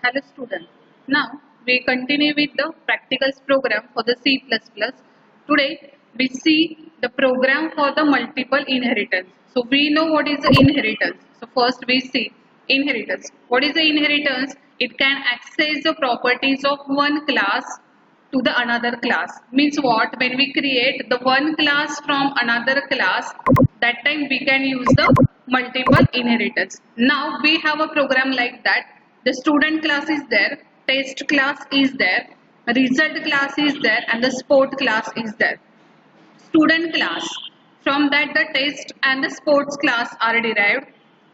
Hello students. Now we continue with the practicals program for the C++. Today we see the program for the multiple inheritance. So we know what is the inheritance. So first we see inheritance. What is the inheritance? It can access the properties of one class to the another class. Means what? When we create the one class from another class, that time we can use the multiple inheritance. Now we have a program like that. The student class is there, test class is there, result class is there, and the sport class is there. Student class, from that the test and the sports class are derived,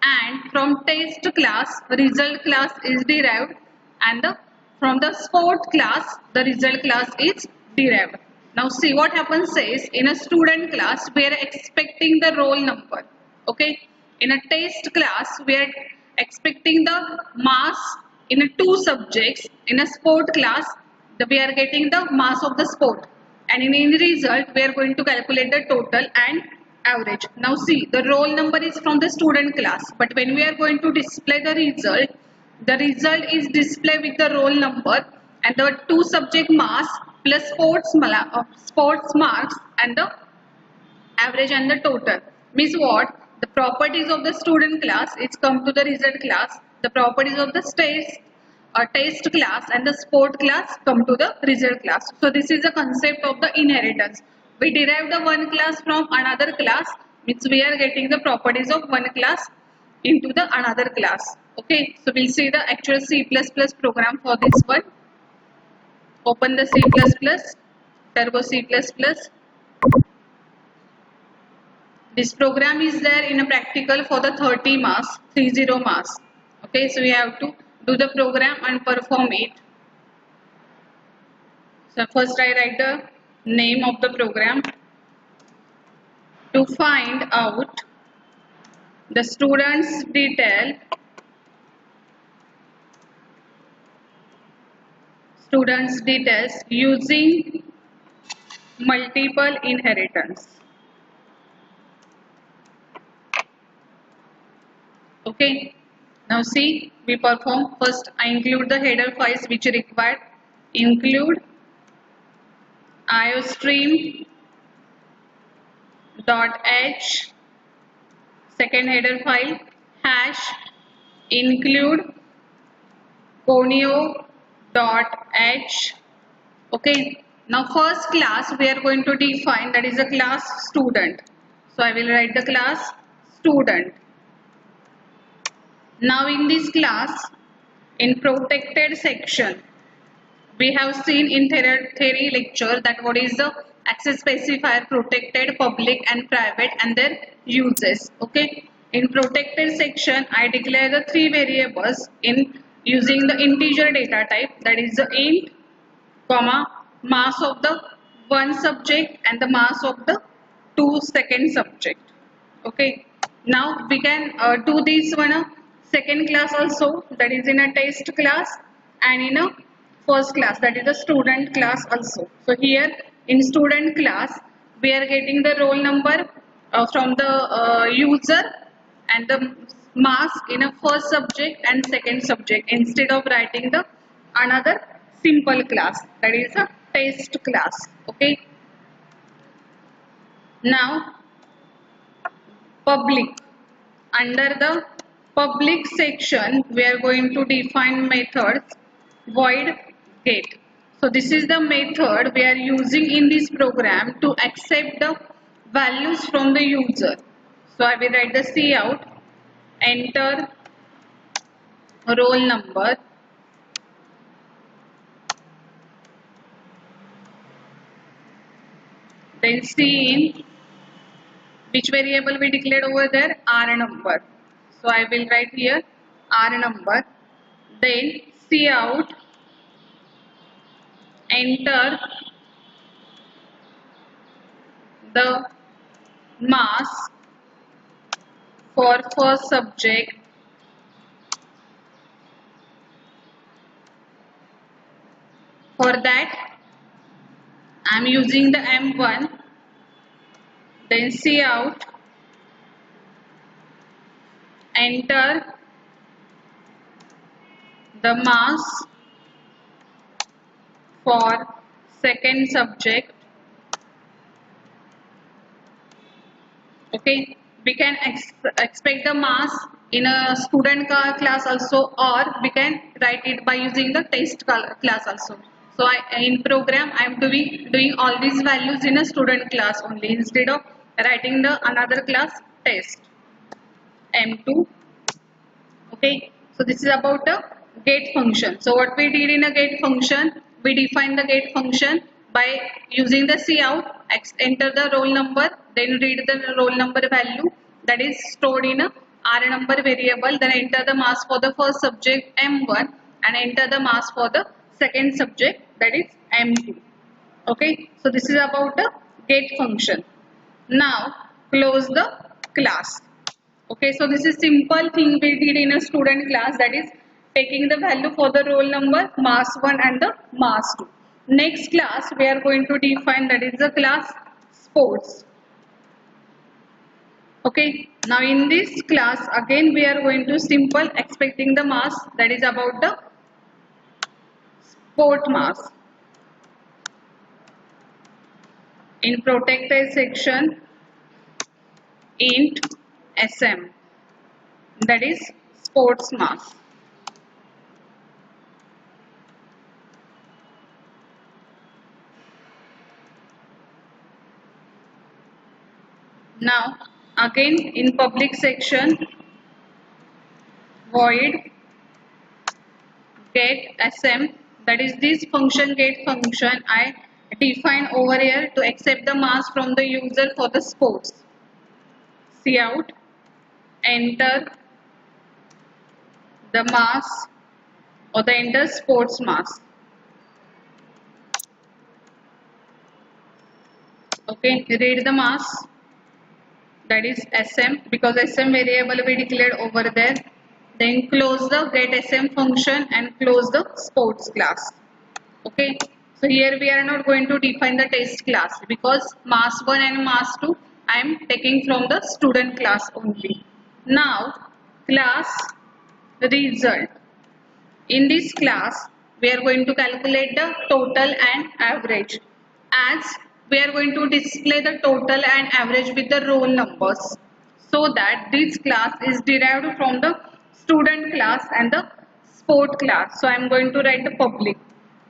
and from test class result class is derived, and from the sport class the result class is derived. Now see what happens says, in a student class we are expecting the roll number. Okay, in a test class we are expecting the mass in a two subjects. In a sport class we are getting the mass of the sport, and in the result we are going to calculate the total and average. Now see, the roll number is from the student class, but when we are going to display the result is displayed with the roll number and the two subject mass plus sports marks and the average and the total. Means what? The properties of the student class is come to the result class. The properties of the test class and the sport class come to the result class. So this is the concept of the inheritance. We derive the one class from another class, means we are getting the properties of one class into the another class. Okay, so we'll see the actual C++ program for this one. Open the C++, Turbo C++. This program is there in a practical for the 30 marks, 30 marks. Okay, so we have to do the program and perform it. So first I write the name of the program. To find out the student's details using multiple inheritance. Okay, now see, we perform. First I include the header files which are required. Include iostream.h, second header file, hash include conio.h. Okay, now first class we are going to define, that is a class student. So I will write the class student. Now in this class, in protected section, we have seen in theory lecture that what is the access specifier, protected, public and private, and their uses. Okay, in protected section I declare the three variables in using the integer data type, that is the int, comma, mass of the one subject and the mass of the two second subject. Okay, now we can do this one second class also, that is in a test class, and in a first class, that is the student class also. So here in student class we are getting the roll number from the user and the mass in a first subject and second subject, instead of writing the another simple class, that is a test class. Okay, now public, under the public section we are going to define methods void get. So this is the method we are using in this program to accept the values from the user. So I will write the cout, enter roll number, then cin, which variable we declared over there, r number. So I will write here r number, then cout, enter the mass for first subject, for that I am using the M1, then cout, enter the mass for second subject. Okay, we can expect the mass in a student class also, or we can write it by using the test class also. So in program I am doing all these values in a student class only instead of writing the another class test M2. Okay, so this is about the get function. So what we did in a get function, we define the get function by using the cout, enter the roll number, then read the roll number value that is stored in a R number variable, then enter the mass for the first subject M1 and enter the mass for the second subject, that is M2. Okay, so this is about the get function. Now close the class. Okay, so this is simple thing we did in a student class, that is taking the value for the roll number, mass 1 and the mass 2. Next class we are going to define, that is the class sports. Okay, now in this class again we are going to simple expecting the mass, that is about the sport mass. In protected section, int SM, that is sports mass. Now again in public section, void get SM, that is this function get function I define over here to accept the mass from the user for the sports. Cout, enter the mass or the enter sports mass. Okay, read the mass, that is SM, because SM variable we declared over there. Then close the get SM function and close the sports class. Okay, so here we are not going to define the test class because mass 1 and mass 2 I am taking from the student class only. Now class result. In this class we are going to calculate the total and average, as we are going to display the total and average with the roll numbers, so that this class is derived from the student class and the sport class. So I am going to write the public.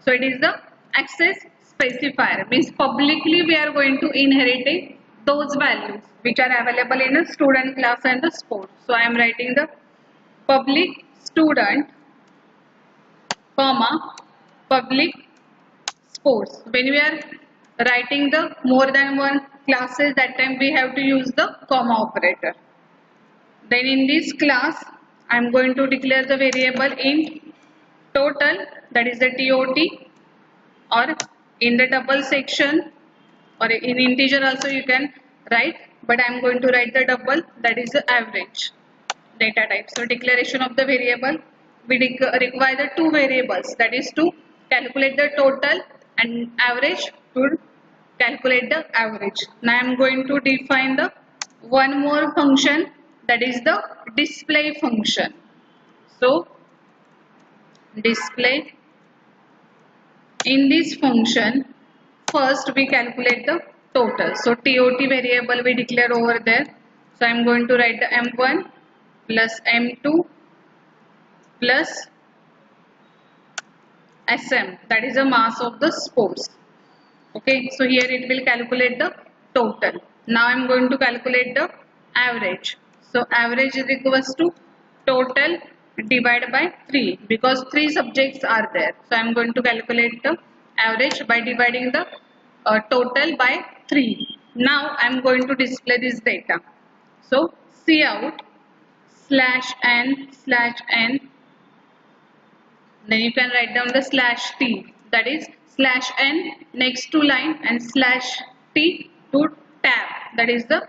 So it is the access specifier, means publicly we are going to inherit those values which are available in a student class and the sport. So I am writing the public student comma public sports. When we are writing the more than one classes, that time we have to use the comma operator. Then in this class I am going to declare the variable int total, that is the TOT, or in the double section or in integer also you can write, but I am going to write the double, that is the average data type. So declaration of the variable, we require the two variables, that is to calculate the total and average to calculate the average. Now I am going to define the one more function, that is the display function. So display, in this function first we calculate the total. So TOT variable we declare over there. So I am going to write the M1 plus M2 plus SM, that is the mass of the sports. Okay, so here it will calculate the total. Now I am going to calculate the average. So average is equals to total divided by 3, because 3 subjects are there. So I am going to calculate the average by dividing the total by 3. Now I am going to display this data. So cout /n/n, then you can write down the /t, that is /n next to line and /t to tab, that is the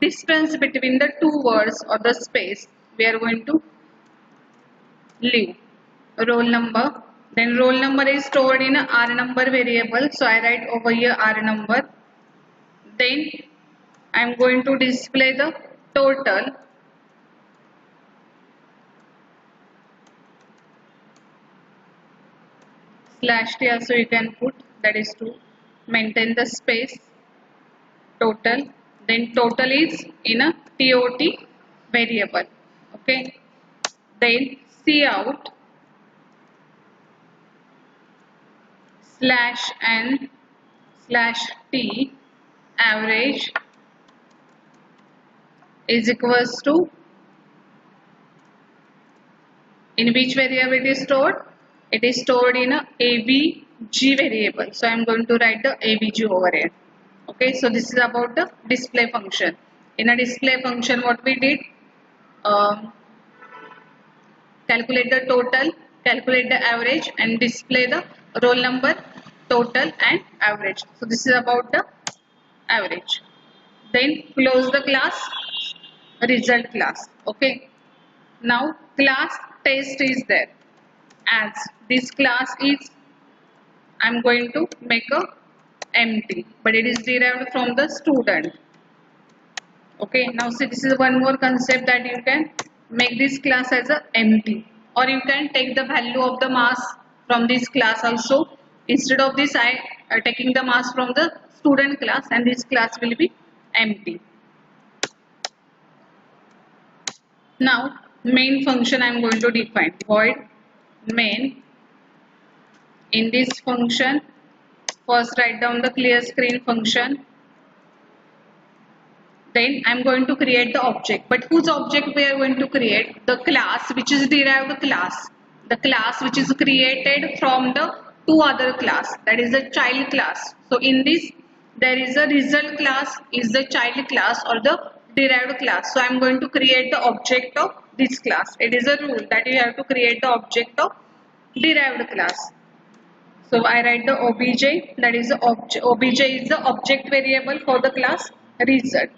distance between the two words or the space we are going to leave. Roll number, then roll number is stored in a R number variable, so I write over here R number. Then I am going to display the total slash t also you can put, that is to maintain the space. Total, then total is in a tot variable. Okay, then cout slash n slash t average is equals to, in which variable it is stored? It is stored in a avg variable. So I am going to write the avg over here. Okay, so this is about the display function. In a display function, what we did, um, calculate the total, calculate the average, and display the roll number, total and average. So this is about the average. Then close the class, result class. Okay, now class test is there. As this class is, I am going to make a empty, but it is derived from the student. Okay, now see, this is one more concept that you can make this class as a empty, or you can take the value of the mass from this class also. Instead of this, I am taking the mass from the student class, and this class will be empty. Now main function I am going to define, void main. In this function, first write down the clear screen function. Then I am going to create the object. But whose object we are going to create? The class which is derived class. The class which is created from the two other class, that is the child class. So in this there is a result class is the child class or the derived class. So I am going to create the object of this class. It is a rule that you have to create the object of derived class. So I write the obj, that is the obj is the object variable for the class result.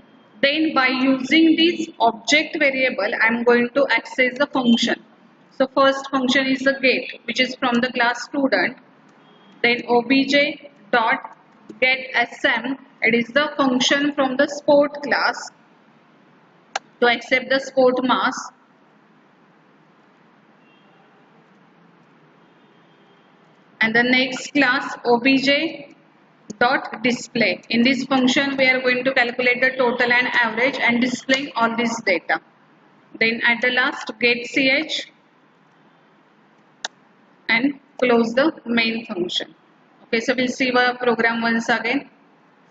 Then by using this object variable, I am going to access the function. So first function is the get, which is from the class student. Then obj dot get sm, it is the function from the sport class to accept the sport mass. And the next class obj dot display. In this function we are going to calculate the total and average and displaying all this data. Then at the last get ch and close the main function. Okay, so we'll see our program once again.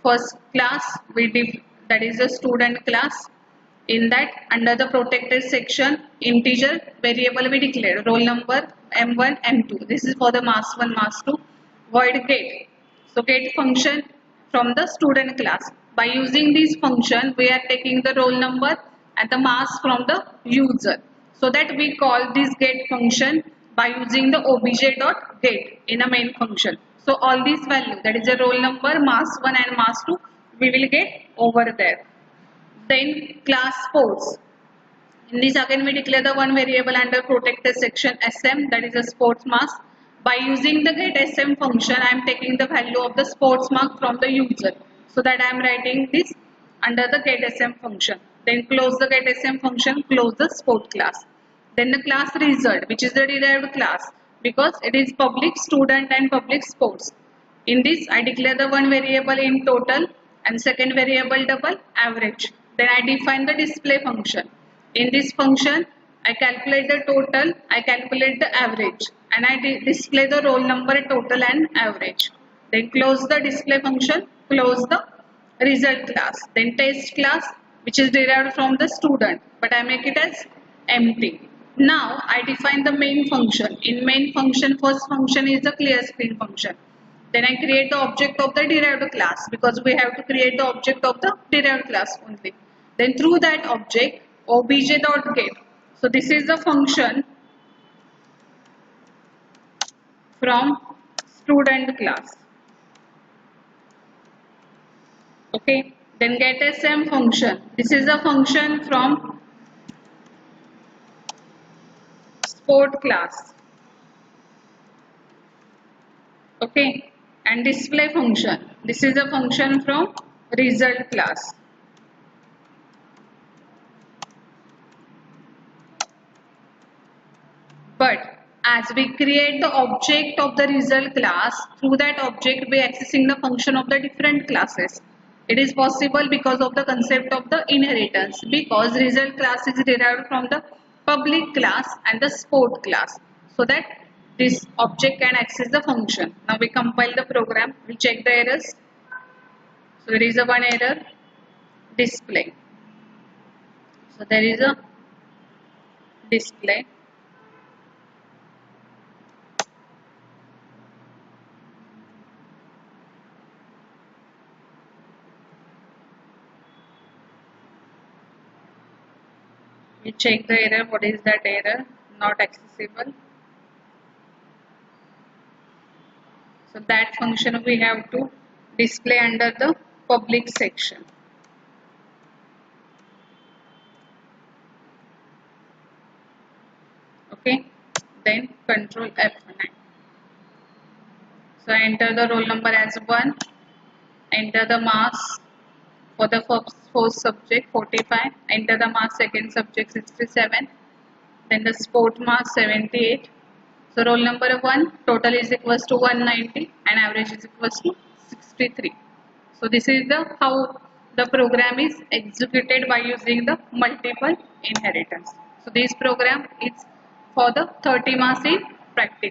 First class that is a student class. In that, under the protected section, integer variable we declared roll number m1 m2. This is for the mass 1 mass 2. Void get. So get function from the student class. By using this function, we are taking the roll number and the mass from the user. So that we call this get function by using the obj.get in a main function. So all these values, that is a roll number, mass 1 and mass 2, we will get over there. Then class sports. In this again we declare the one variable under protected section sm, that is a sports mass. By using the get sm function, I am taking the value of the sports mark from the user. So that I am writing this under the get sm function. Then close the get sm function, close the sport class. Then the class result, which is the derived class, because it is public student and public sports. In this I declare the one variable in total and second variable double average. Then I define the display function. In this function, I calculate the total, I calculate the average, and I display the roll number, total and average. Then close the display function, close the result class. Then test class, which is derived from the student, but I make it as empty. Now I define the main function. In main function, first function is the clear screen function. Then I create the object of the derived class, because we have to create the object of the derived class only. Then through that object, obj.get. So this is the function from student class. Okay. Then get sm function. This is the function from sport class. Okay. And display function. This is a function from result class. But as we create the object of the result class, through that object we accessing the function of the different classes. It is possible because of the concept of the inheritance, because result class is derived from the public class and the sport class, so that this object can access the function. Now we compile the program, we check the errors. So there is a one error, display. So there is a display. We check the error. What is that error? Not accessible. So that function we have to display under the public section. Okay. Then control F9. So enter the roll number as 1. Enter the marks for the first subject 45. Enter the marks second subject 67. Then the sport marks 78. So roll number 1 total is equals to 190 and average is equals to 63. So this is the how the program is executed by using the multiple inheritance. So this program is for the 30 marks in practice.